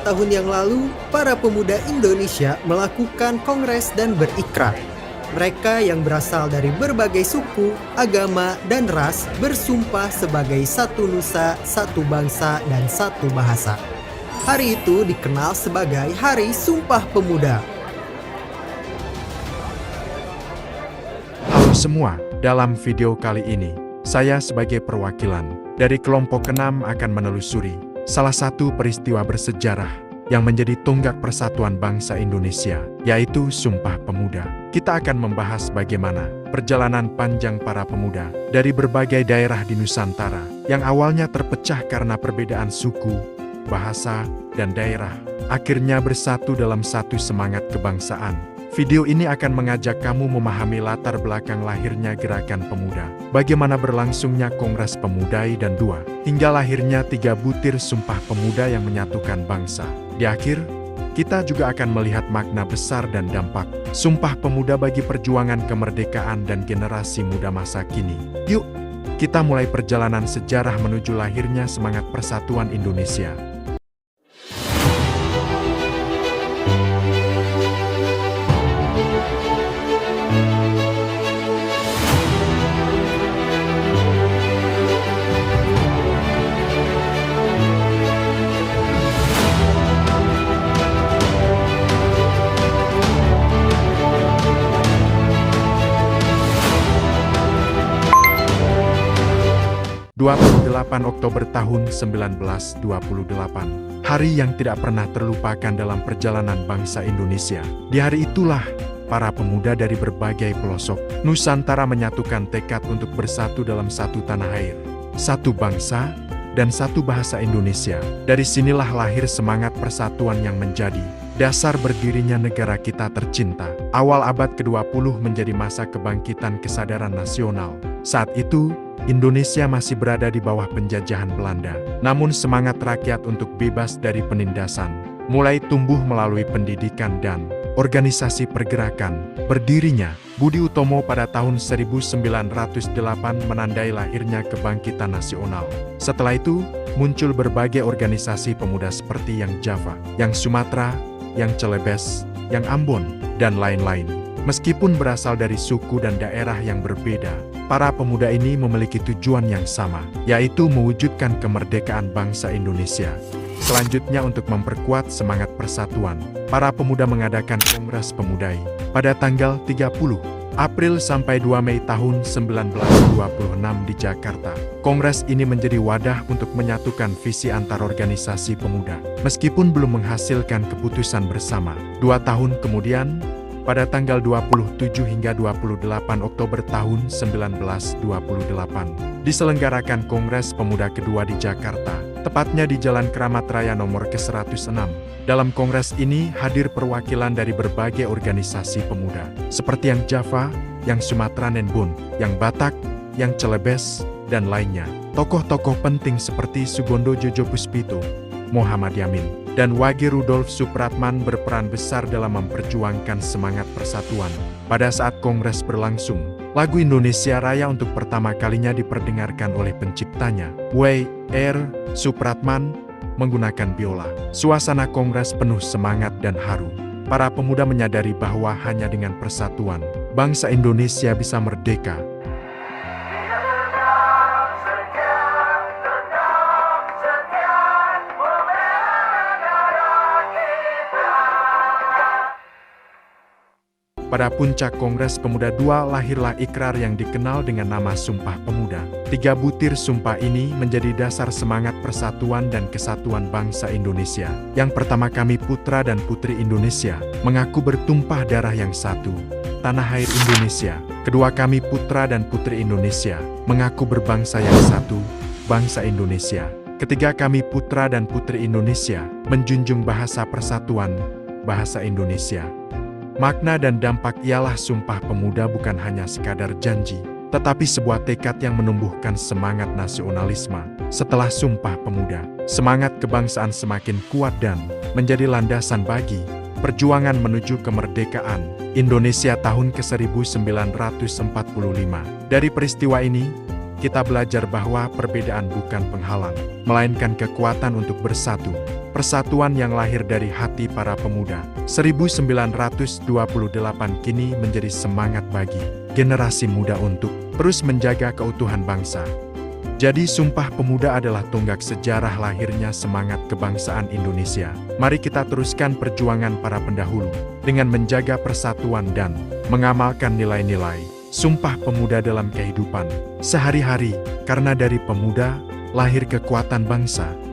tahun yang lalu, para pemuda Indonesia melakukan kongres dan berikrar. Mereka yang berasal dari berbagai suku, agama, dan ras bersumpah sebagai satu nusa, satu bangsa, dan satu bahasa. Hari itu dikenal sebagai Hari Sumpah Pemuda. Halo semua, dalam video kali ini, saya sebagai perwakilan dari kelompok 6 akan menelusuri salah satu peristiwa bersejarah yang menjadi tonggak persatuan bangsa Indonesia, yaitu Sumpah Pemuda. Kita akan membahas bagaimana perjalanan panjang para pemuda dari berbagai daerah di Nusantara yang awalnya terpecah karena perbedaan suku, bahasa, dan daerah, akhirnya bersatu dalam satu semangat kebangsaan. Video ini akan mengajak kamu memahami latar belakang lahirnya gerakan pemuda, bagaimana berlangsungnya Kongres Pemuda dan II, hingga lahirnya 3 butir Sumpah Pemuda yang menyatukan bangsa. Di akhir, kita juga akan melihat makna besar dan dampak Sumpah Pemuda bagi perjuangan kemerdekaan dan generasi muda masa kini. Yuk, kita mulai perjalanan sejarah menuju lahirnya semangat persatuan Indonesia. 28 Oktober tahun 1928, hari yang tidak pernah terlupakan dalam perjalanan bangsa Indonesia. Di hari itulah, para pemuda dari berbagai pelosok Nusantara menyatukan tekad untuk bersatu dalam satu tanah air, satu bangsa, dan satu bahasa Indonesia. Dari sinilah lahir semangat persatuan yang menjadi dasar berdirinya negara kita tercinta. Awal abad ke-20 menjadi masa kebangkitan kesadaran nasional. Saat itu, Indonesia masih berada di bawah penjajahan Belanda. Namun semangat rakyat untuk bebas dari penindasan mulai tumbuh melalui pendidikan dan organisasi pergerakan. Berdirinya Budi Utomo pada tahun 1908 menandai lahirnya kebangkitan nasional. Setelah itu, muncul berbagai organisasi pemuda seperti yang Java, yang Sumatera, yang Celebes, yang Ambon, dan lain-lain. Meskipun berasal dari suku dan daerah yang berbeda, para pemuda ini memiliki tujuan yang sama, yaitu mewujudkan kemerdekaan bangsa Indonesia. Selanjutnya, untuk memperkuat semangat persatuan, para pemuda mengadakan Kongres Pemuda pada tanggal 30 April sampai 2 Mei tahun 1926 di Jakarta. Kongres ini menjadi wadah untuk menyatukan visi antar organisasi pemuda, meskipun belum menghasilkan keputusan bersama. 2 tahun kemudian, pada tanggal 27 hingga 28 Oktober tahun 1928, diselenggarakan Kongres Pemuda kedua di Jakarta, tepatnya di Jalan Kramat Raya nomor ke-106. Dalam kongres ini hadir perwakilan dari berbagai organisasi pemuda, seperti yang Java, yang Sumatera Nenbun, yang Batak, yang Celebes, dan lainnya. Tokoh-tokoh penting seperti Sugondo Jojo Puspito, Muhammad Yamin, dan Wage Rudolf Supratman berperan besar dalam memperjuangkan semangat persatuan. Pada saat kongres berlangsung, lagu Indonesia Raya untuk pertama kalinya diperdengarkan oleh penciptanya, W.R. Supratman, menggunakan biola. Suasana kongres penuh semangat dan haru. Para pemuda menyadari bahwa hanya dengan persatuan, bangsa Indonesia bisa merdeka. Pada puncak Kongres Pemuda II lahirlah ikrar yang dikenal dengan nama Sumpah Pemuda. 3 butir sumpah ini menjadi dasar semangat persatuan dan kesatuan bangsa Indonesia. Yang pertama, kami putra dan putri Indonesia mengaku bertumpah darah yang satu, tanah air Indonesia. Kedua, kami putra dan putri Indonesia mengaku berbangsa yang satu, bangsa Indonesia. Ketiga, kami putra dan putri Indonesia menjunjung bahasa persatuan, bahasa Indonesia. Makna dan dampak ialah Sumpah Pemuda bukan hanya sekadar janji, tetapi sebuah tekad yang menumbuhkan semangat nasionalisme. Setelah Sumpah Pemuda, semangat kebangsaan semakin kuat dan menjadi landasan bagi perjuangan menuju kemerdekaan Indonesia tahun ke-1945. Dari peristiwa ini, kita belajar bahwa perbedaan bukan penghalang, melainkan kekuatan untuk bersatu. Persatuan yang lahir dari hati para pemuda 1928 kini menjadi semangat bagi generasi muda untuk terus menjaga keutuhan bangsa. Jadi Sumpah Pemuda adalah tonggak sejarah lahirnya semangat kebangsaan Indonesia. Mari kita teruskan perjuangan para pendahulu dengan menjaga persatuan dan mengamalkan nilai-nilai Sumpah Pemuda dalam kehidupan sehari-hari, karena dari pemuda lahir kekuatan bangsa.